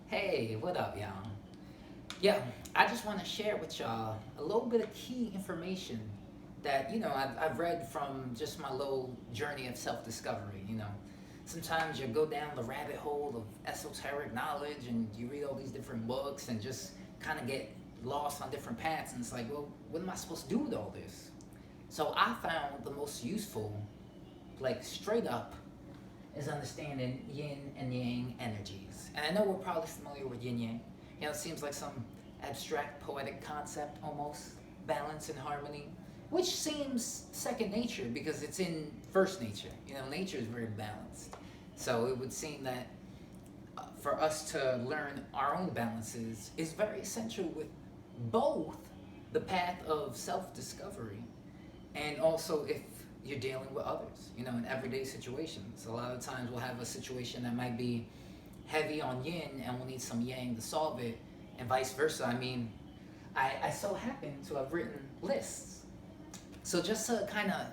Hey, what up, y'all? Yeah, I just want to share with y'all a little bit of key information that, I've read from just my little journey of self discovery. Sometimes you go down the rabbit hole of esoteric knowledge and you read all these different books and just kind of get lost on different paths. And it's like, well, what am I supposed to do with all this? So I found the most useful, like straight up, is understanding yin and yang energies. And I know we're probably familiar with yin yang. It seems like some abstract poetic concept almost, balance and harmony, which seems second nature because it's in first nature. Nature is very balanced. So it would seem that for us to learn our own balances is very essential with both the path of self discovery and also if you're dealing with others, in everyday situations. A lot of times we'll have a situation that might be heavy on yin and we'll need some yang to solve it, and vice versa. I so happen to have written lists. So just to kind of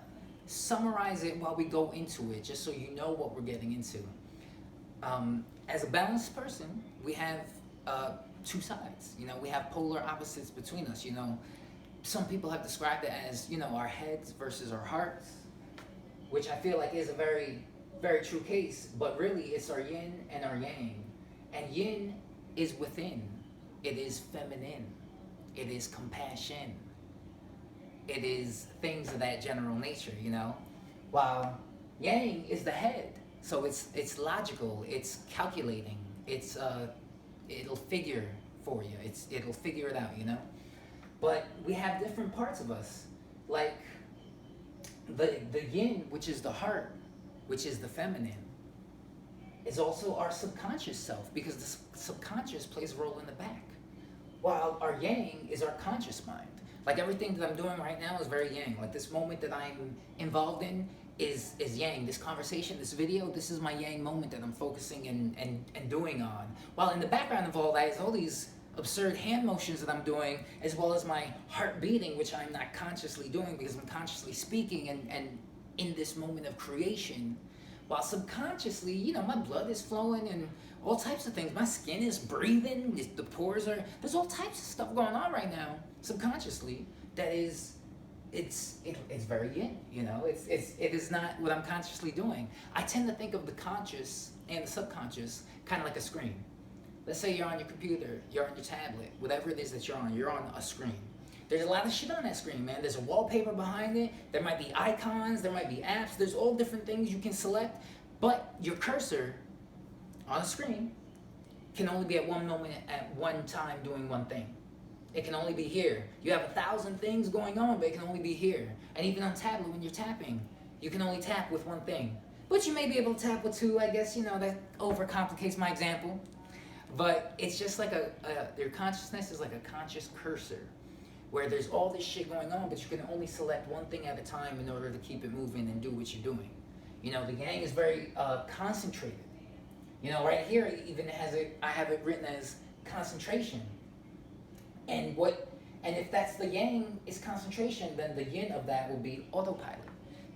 summarize it while we go into it, just so you know what we're getting into. As a balanced person, we have two sides. We have polar opposites between us. Some people have described it as our heads versus our hearts, which I feel like is a very very true case. But really, it's our yin and our yang, and yin is within. It is feminine. It is compassion. It is things of that general nature. While yang is the head, so it's logical. It's calculating. It'll figure for you. It'll figure it out. But we have different parts of us, like the yin, which is the heart, which is the feminine, is also our subconscious self, because the subconscious plays a role in the back, while our yang is our conscious mind. Like everything that I'm doing right now is very yang. Like this moment that I'm involved in is yang. This conversation, this video, this is my yang moment that I'm focusing and doing on. While in the background of all that is all these absurd hand motions that I'm doing, as well as my heart beating, which I'm not consciously doing because I'm consciously speaking and in this moment of creation. While subconsciously, my blood is flowing and all types of things. My skin is breathing, the pores are, there's all types of stuff going on right now, subconsciously, that is, it's very yin, it is not what I'm consciously doing. I tend to think of the conscious and the subconscious kind of like a screen. Let's say you're on your computer, you're on your tablet, whatever it is that you're on a screen. There's a lot of shit on that screen, man. There's a wallpaper behind it. There might be icons, there might be apps. There's all different things you can select. But your cursor on a screen can only be at one moment at one time doing one thing. It can only be here. You have 1,000 things going on, but it can only be here. And even on tablet, when you're tapping, you can only tap with one thing. But you may be able to tap with two, I guess, that overcomplicates my example. But it's just like your consciousness is like a conscious cursor, where there's all this shit going on, but you can only select one thing at a time in order to keep it moving and do what you're doing. The yang is very concentrated. Right here it even I have it written as concentration. And if that's the yang is concentration, then the yin of that will be autopilot.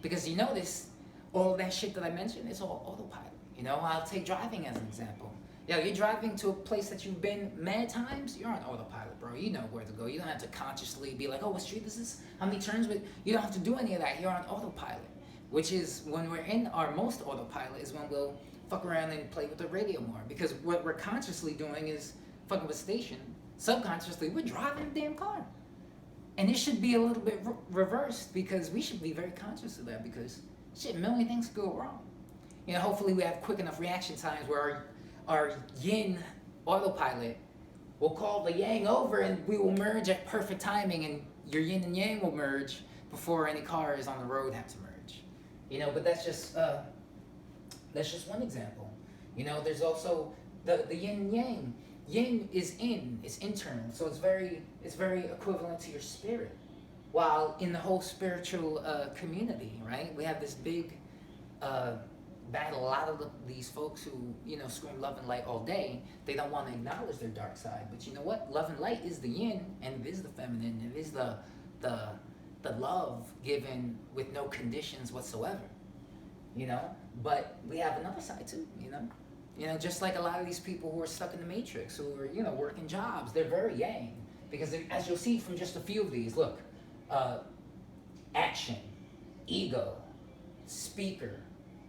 Because you notice all that shit that I mentioned, it's all autopilot. I'll take driving as an example. You're driving to a place that you've been mad times, you're on autopilot, bro. You know where to go. You don't have to consciously be like, oh, what street is this? How many turns? You don't have to do any of that. You're on autopilot. Which is, when we're in our most autopilot, is when we'll fuck around and play with the radio more. Because what we're consciously doing is fucking with station. Subconsciously, we're driving the damn car. And it should be a little bit reversed, because we should be very conscious of that, because shit, a million things could go wrong. Hopefully we have quick enough reaction times where our yin autopilot will call the yang over and we will merge at perfect timing, and your yin and yang will merge before any cars on the road have to merge. But that's just one example. There's also the yin and yang. Yin is it's internal, so it's very equivalent to your spirit. While in the whole spiritual community, right, we have this big battle. A lot of these folks who scream love and light all day, they don't want to acknowledge their dark side. But you know what? Love and light is the yin, and it is the feminine. It is the love given with no conditions whatsoever. But we have another side too. You know, just like a lot of these people who are stuck in the matrix, who are, you know, working jobs, they're very yang. Because as you'll see from just a few of these, look, uh, action, ego, speaker,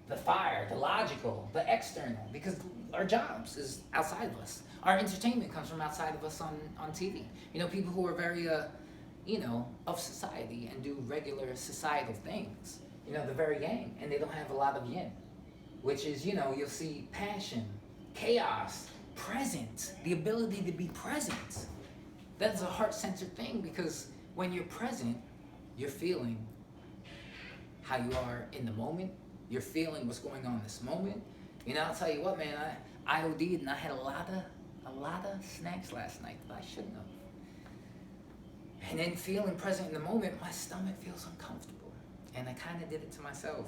the fire, the logical, the external, because our jobs is outside of us. Our entertainment comes from outside of us on TV. You know, people who are very, you know, of society and do regular societal things, you know, they're very yang and they don't have a lot of yin, which is, you know, you'll see passion, chaos, present, the ability to be present. That's a heart-centered thing because when you're present, you're feeling how you are in the moment. You're feeling what's going on in this moment. You know, I'll tell you what, man, I OD'd and I had a lot of snacks last night that I shouldn't have. And then feeling present in the moment, my stomach feels uncomfortable. And I kind of did it to myself.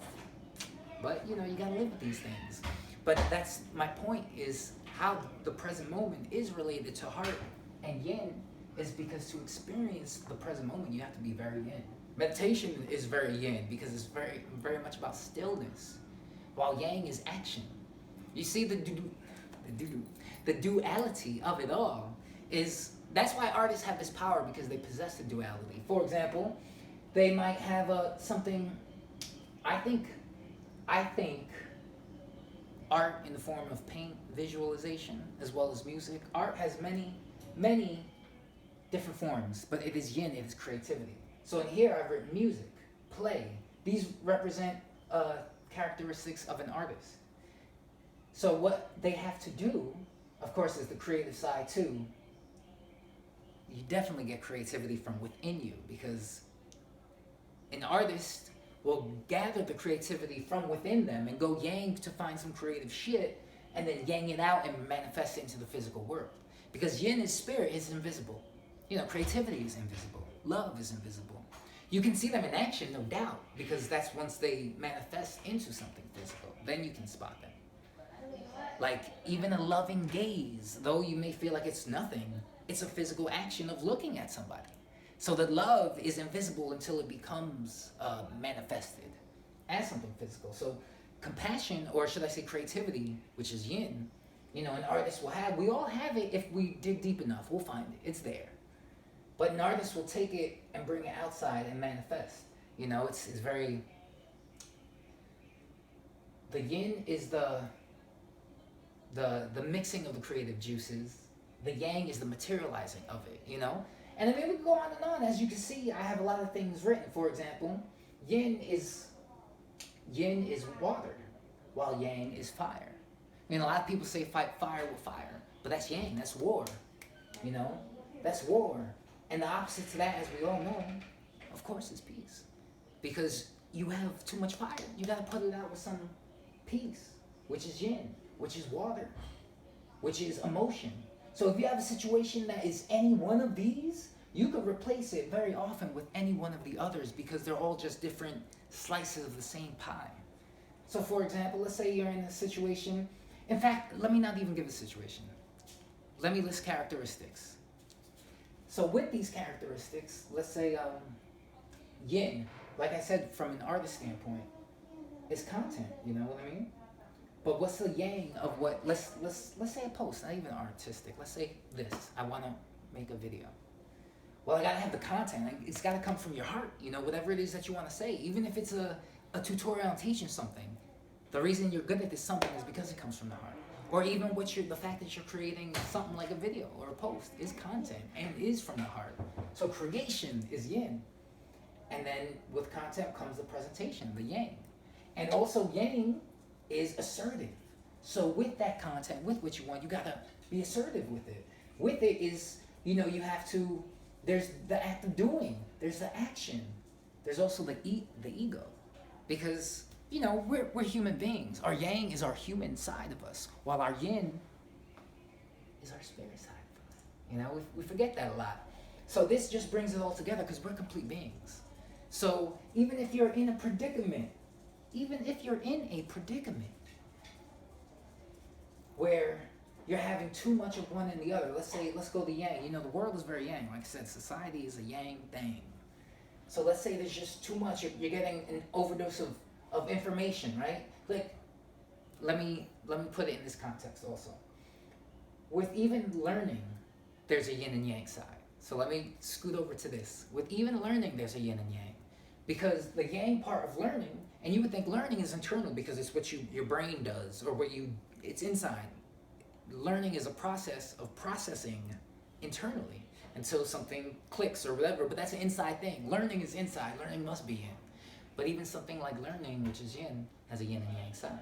But, you know, you gotta live with these things. But that's my point, is how the present moment is related to heart and yin is because to experience the present moment, you have to be very yin. Meditation is very yin because it's very, very much about stillness, while yang is action. You see the duality of it all is, that's why artists have this power, because they possess the duality. For example, they might have something, I think art in the form of paint, visualization, as well as music. Art has many different forms, but it is yin, it is creativity. So in here I've written music, play. These represent characteristics of an artist. So what they have to do, of course, is the creative side too. You definitely get creativity from within you, because an artist will gather the creativity from within them and go yang to find some creative shit and then yang it out and manifest it into the physical world. Because yin is spirit, it's invisible. You know, creativity is invisible. Love is invisible. You can see them in action, no doubt, because that's once they manifest into something physical. Then you can spot them. Like, even a loving gaze, though you may feel like it's nothing, it's a physical action of looking at somebody. So the love is invisible until it becomes manifested as something physical. So compassion, or should I say creativity, which is yin, you know, an artist will have, we all have it if we dig deep enough, we'll find it, it's there. But an artist will take it and bring it outside and manifest. You know, it's very, the yin is the mixing of the creative juices. The yang is the materializing of it, you know? And I mean, we can go on and on. As you can see, I have a lot of things written. For example, yin is water, while yang is fire. I mean, a lot of people say fight fire with fire, but that's yang, that's war, you know? That's war. And the opposite to that, as we all know, of course, is peace. Because you have too much fire. You gotta put it out with some peace, which is yin, which is water, which is emotion. So if you have a situation that is any one of these, you could replace it very often with any one of the others, because they're all just different slices of the same pie. So for example, let's say you're in a situation, in fact, let me not even give a situation. Let me list characteristics. So with these characteristics, let's say yin, like I said, from an artist standpoint, is content, you know what I mean? But what's the yang of what, let's say a post, not even artistic, let's say this, I wanna make a video. Well, I gotta have the content, it's gotta come from your heart, you know, whatever it is that you wanna say, even if it's a tutorial on teaching something, the reason you're good at this something is because it comes from the heart. Or even the fact that you're creating something like a video or a post is content and is from the heart. So creation is yin. And then with content comes the presentation, the yang. And also yang is assertive. So with that content, with what you want, you gotta be assertive with it. With it is, you know, you have to, there's the act of doing, there's the action. There's also the ego. Because, you know, we're human beings. Our yang is our human side of us, while our yin is our spirit side of us. You know, we forget that a lot. So this just brings it all together, because we're complete beings. So even if you're in a predicament, where you're having too much of one and the other, let's go to yang. You know, the world is very yang. Like I said, society is a yang thing. So let's say there's just too much, you're getting an overdose of information, right? Like, let me put it in this context also. With even learning, there's a yin and yang side. So let me scoot over to this. With even learning, there's a yin and yang. Because the yang part of learning, and you would think learning is internal because it's what your brain does, or it's inside. Learning is a process of processing internally until something clicks or whatever, but that's an inside thing. Learning is inside, learning must be yin. But even something like learning, which is yin, has a yin and yang side.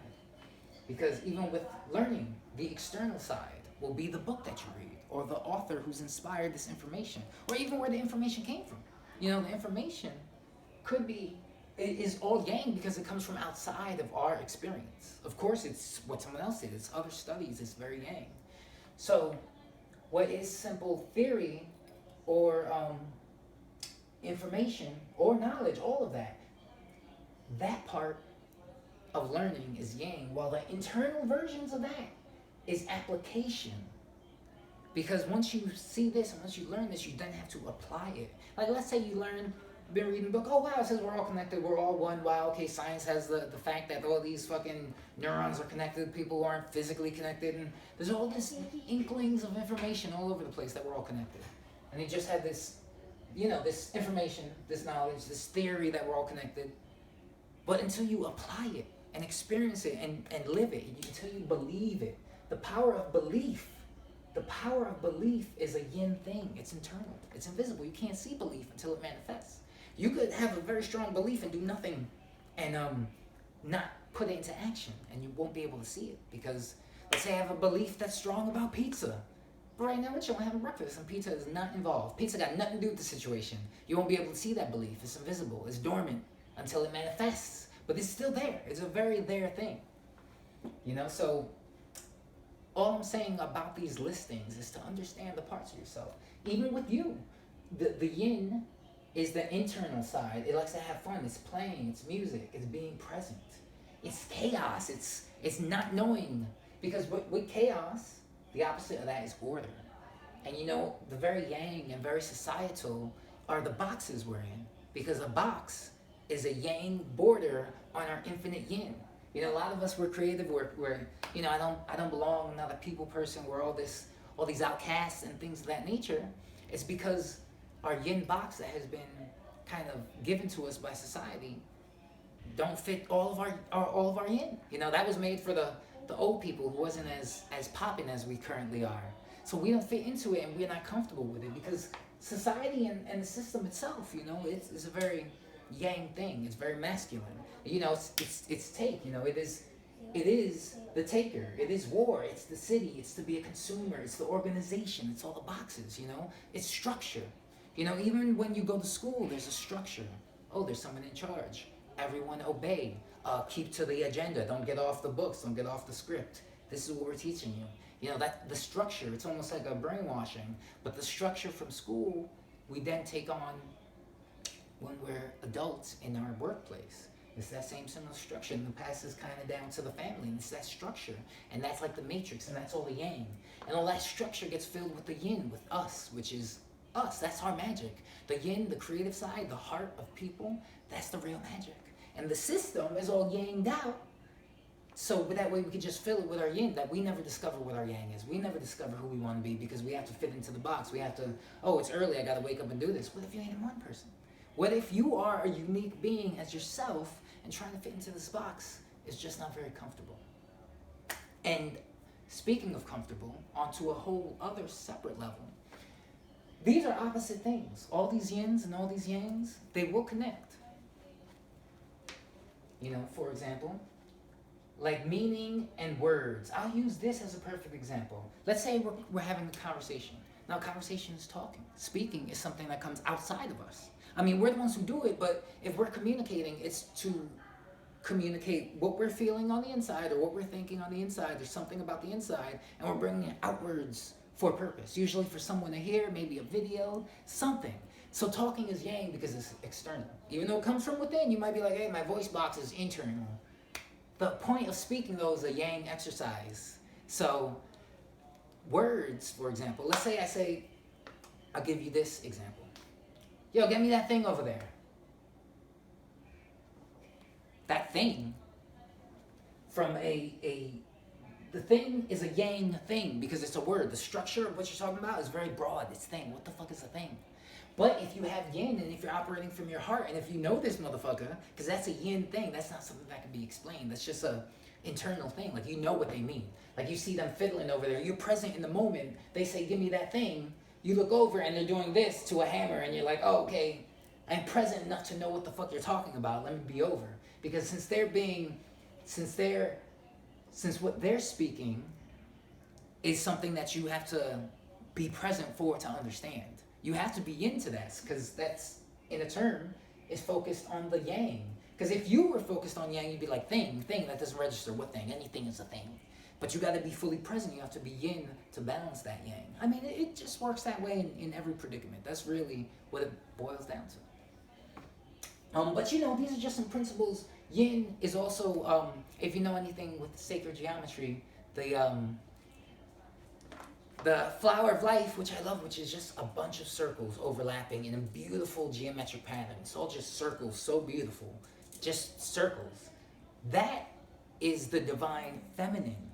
Because even with learning, the external side will be the book that you read, or the author who's inspired this information, or even where the information came from. The information it is all yang because it comes from outside of our experience. Of course, it's what someone else did. It's other studies. It's very yang. So, what is simple theory or information or knowledge, all of that part of learning is yang, while the internal versions of that is application. Because once you see this and once you learn this, you then have to apply it. Like, let's say you been reading a book, oh wow, it says we're all connected, we're all one. Wow, okay, science has the fact that all these fucking neurons are connected, people aren't physically connected, and there's all this inklings of information all over the place that we're all connected. And he just had this, this information, this knowledge, this theory that we're all connected. But until you apply it and experience it and live it, until you believe it, the power of belief is a yin thing. It's internal. It's invisible. You can't see belief until it manifests. You could have a very strong belief and do nothing and not put it into action, and you won't be able to see it. Because let's say I have a belief that's strong about pizza, but right now we're chilling having breakfast and pizza is not involved. Pizza got nothing to do with the situation. You won't be able to see that belief. It's invisible. It's dormant until it manifests. But it's still there. It's a very there thing. So all I'm saying about these listings is to understand the parts of yourself. Even with you, the yin is the internal side. It likes to have fun. It's playing. It's music. It's being present. It's chaos. It's not knowing. Because with chaos, the opposite of that is order. And the very yang and very societal are the boxes we're in. Because a box is a yang border on our infinite yin. A lot of us, we're creative. We're I don't belong. I'm not a people person. We're all these outcasts and things of that nature. It's because our yin box that has been kind of given to us by society don't fit all of our yin. That was made for the old people who wasn't as popping as we currently are. So we don't fit into it, and we're not comfortable with it because society and the system itself, it's a very yang thing. It's very masculine. It's take. It is the taker. It is war. It's the city. It's to be a consumer. It's the organization. It's all the boxes. It's structure. Even when you go to school, there's a structure. Oh, there's someone in charge. Everyone obey. Keep to the agenda. Don't get off the books. Don't get off the script. This is what we're teaching you. That the structure. It's almost like a brainwashing. But the structure from school, we then take on when we're adults in our workplace. It's that same similar structure, and it passes kind of down to the family, and it's that structure, and that's like the matrix, and that's all the yang, and all that structure gets filled with the yin, with us, which is us. That's our magic. The yin, the creative side, the heart of people, that's the real magic. And the system is all yanged out, so that way we can just fill it with our yin, that we never discover what our yang is. We never discover who we want to be because we have to fit into the box. We have to, oh, it's early, I got to wake up and do this. What if you ain't one person? What if you are a unique being as yourself and trying to fit into this box is just not very comfortable? And speaking of comfortable, onto a whole other separate level, these are opposite things. All these yins and all these yangs, they will connect. For example, like meaning and words. I'll use this as a perfect example. Let's say we're having a conversation. Now, conversation is talking. Speaking is something that comes outside of us. We're the ones who do it, but if we're communicating, it's to communicate what we're feeling on the inside or what we're thinking on the inside. There's something about the inside, and we're bringing it outwards for a purpose, usually for someone to hear, maybe a video, something. So talking is yang because it's external. Even though it comes from within, you might be like, hey, my voice box is internal. The point of speaking, though, is a yang exercise. So words, for example, let's say I'll give you this example. Yo, get me that thing over there. That thing from the thing is a yang thing because it's a word. The structure of what you're talking about is very broad. It's thing. What the fuck is a thing? But if you have yin and if you're operating from your heart and if you know this motherfucker, because that's a yin thing, that's not something that can be explained. That's just a internal thing. Like you know what they mean. Like you see them fiddling over there. You're present in the moment. They say, give me that thing. You look over and they're doing this to a hammer and you're like, oh, okay. I'm present enough to know what the fuck you're talking about. Let me be over. Because since what they're speaking is something that you have to be present for to understand. You have to be into that because that's, in a term, is focused on the yang. Because if you were focused on yang, you'd be like, thing, that doesn't register. What thing? Anything is a thing. But you got to be fully present. You have to be yin to balance that yang. I mean, it just works that way in every predicament. That's really what it boils down to. But you know, these are just some principles. Yin is also, if you know anything with sacred geometry, the flower of life, which I love, which is just a bunch of circles overlapping in a beautiful geometric pattern. It's all just circles, so beautiful. Just circles. That is the divine feminine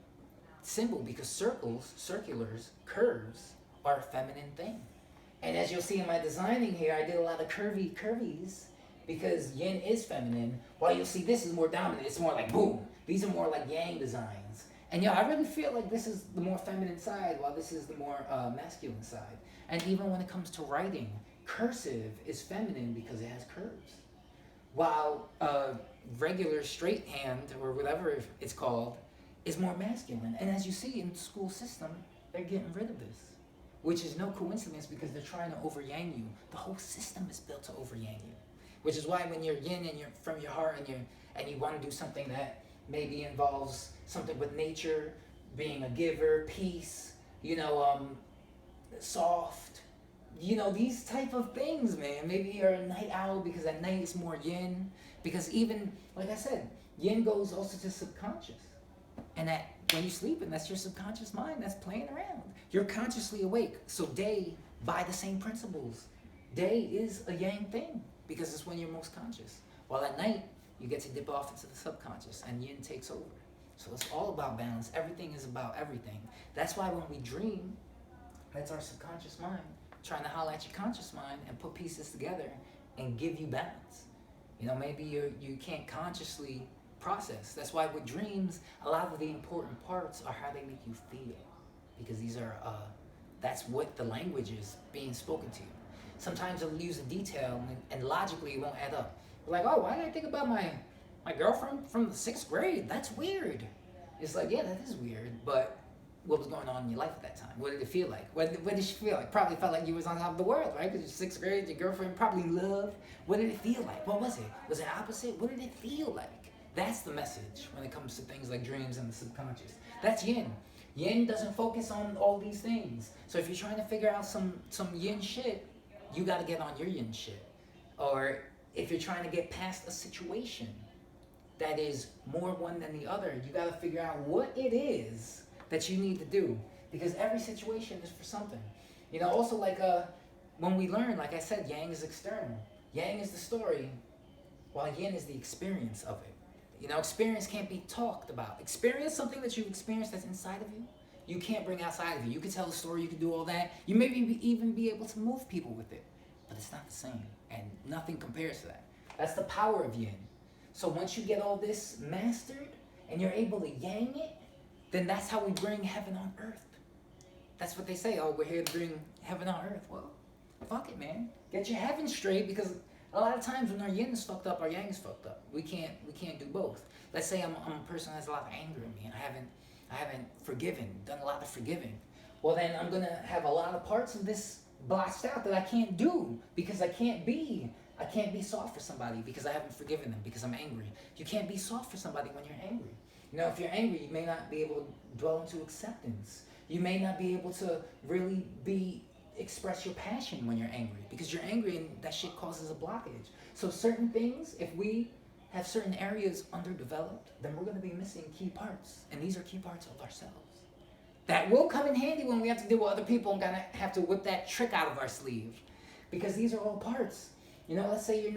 symbol because circles, circulars, curves are a feminine thing. And as you'll see in my designing here, I did a lot of curvies because yin is feminine, while you'll see this is more dominant. It's more like boom. These are more like yang designs. And yeah, I really feel like this is the more feminine side, while this is the more masculine side. And even when it comes to writing, cursive is feminine because it has curves. While regular straight hand, or whatever it's called, is more masculine. And as you see in the school system, they're getting rid of this. Which is no coincidence because they're trying to over-yang you. The whole system is built to over-yang you. Which is why when you're yin and you're from your heart and you want to do something that maybe involves something with nature, being a giver, peace, soft, these type of things, man. Maybe you're a night owl because at night it's more yin. Because even, like I said, yin goes also to subconscious. And that when you're sleeping, that's your subconscious mind that's playing around. You're consciously awake. So day, by the same principles, day is a yang thing because it's when you're most conscious. While at night, you get to dip off into the subconscious and yin takes over. So it's all about balance. Everything is about everything. That's why when we dream, that's our subconscious mind trying to holler at your conscious mind and put pieces together and give you balance. Maybe you can't consciously process. That's why with dreams, a lot of the important parts are how they make you feel. Because these are, that's what the language is being spoken to you. Sometimes it'll use a detail and logically it won't add up. Like, oh, why did I think about my girlfriend from the 6th grade? That's weird. It's like, yeah, that is weird, but what was going on in your life at that time? What did it feel like? What did she feel like? Probably felt like you was on top of the world, right? Because you're 6th grade, your girlfriend probably loved. What did it feel like? What was it? Was it opposite? What did it feel like? That's the message when it comes to things like dreams and the subconscious. That's yin. Yin doesn't focus on all these things. So if you're trying to figure out some yin shit, you got to get on your yin shit. Or if you're trying to get past a situation that is more one than the other, you got to figure out what it is that you need to do. Because every situation is for something. Also like when we learn, like I said, yang is external. Yang is the story, while yin is the experience of it. Experience can't be talked about. Experience, something that you've experienced that's inside of you, you can't bring outside of you. You can tell a story, you can do all that. You may even be able to move people with it. But it's not the same. And nothing compares to that. That's the power of yin. So once you get all this mastered and you're able to yang it, then that's how we bring heaven on earth. That's what they say. Oh, we're here to bring heaven on earth. Well, fuck it, man. Get your heaven straight, because a lot of times when our yin is fucked up, our yang is fucked up. We can't do both. Let's say I'm a person that has a lot of anger in me and I haven't forgiven, done a lot of forgiving. Well, then I'm gonna have a lot of parts of this blotched out that I can't do because I can't be soft for somebody because I haven't forgiven them because I'm angry. You can't be soft for somebody when you're angry. If you're angry, you may not be able to dwell into acceptance. You may not be able to really express your passion when you're angry because you're angry and that shit causes a blockage. So certain things, if we have certain areas underdeveloped, then we're going to be missing key parts. And these are key parts of ourselves. That will come in handy when we have to deal with other people and gonna have to whip that trick out of our sleeve. Because these are all parts. Let's say you're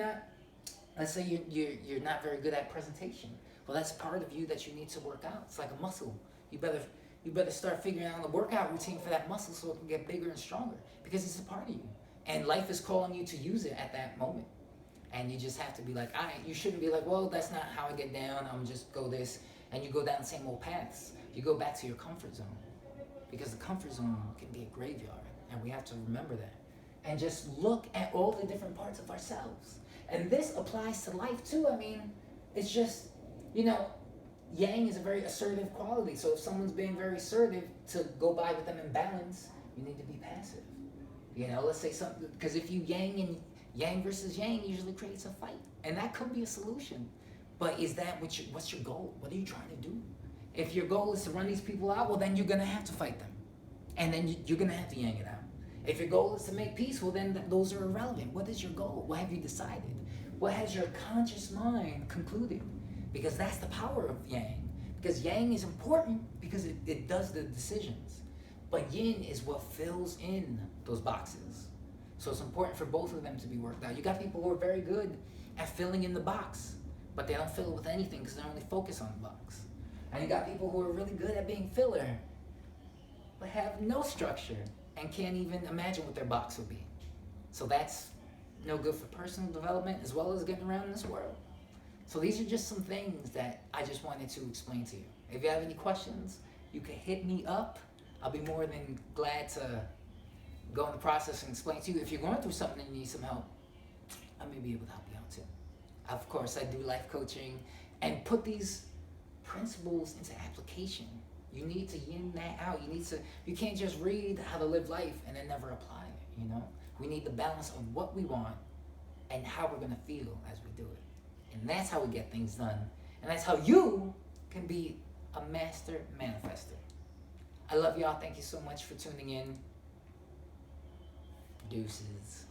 not very good at presentation. Well, that's part of you that you need to work out. It's like a muscle. You better you better start figuring out a workout routine for that muscle so it can get bigger and stronger because it's a part of you. And life is calling you to use it at that moment. And you just have to be like, all right, you shouldn't be like, well, that's not how I get down. I'm just go this. And you go down the same old paths. You go back to your comfort zone. Because the comfort zone can be a graveyard. And we have to remember that. And just look at all the different parts of ourselves. And this applies to life too. I mean, it's just, you know, yang is a very assertive quality. So if someone's being very assertive, to go by with them in balance, you need to be passive. You know, let's say something, because if you yang versus yang usually creates a fight. And that could be a solution. But is that what's your goal? What are you trying to do? If your goal is to run these people out, well, then you're going to have to fight them. And then you're going to have to yang it out. If your goal is to make peace, well, then those are irrelevant. What is your goal? What have you decided? What has your conscious mind concluded? Because that's the power of yang. Because yang is important because it does the decisions. But yin is what fills in those boxes. So it's important for both of them to be worked out. You got people who are very good at filling in the box, but they don't fill it with anything because they only focus on the box. And you got people who are really good at being filler, but have no structure and can't even imagine what their box would be. So that's no good for personal development as well as getting around in this world. So these are just some things that I just wanted to explain to you. If you have any questions, you can hit me up. I'll be more than glad to go in the process and explain to you. If you're going through something and you need some help, I may be able to help you out too. Of course, I do life coaching and put these principles into application. You need to yin that out. You can't just read how to live life and then never apply it, you know? We need the balance of what we want and how we're gonna feel as we do it. And that's how we get things done. And that's how you can be a master manifester. I love y'all. Thank you so much for tuning in. Deuces.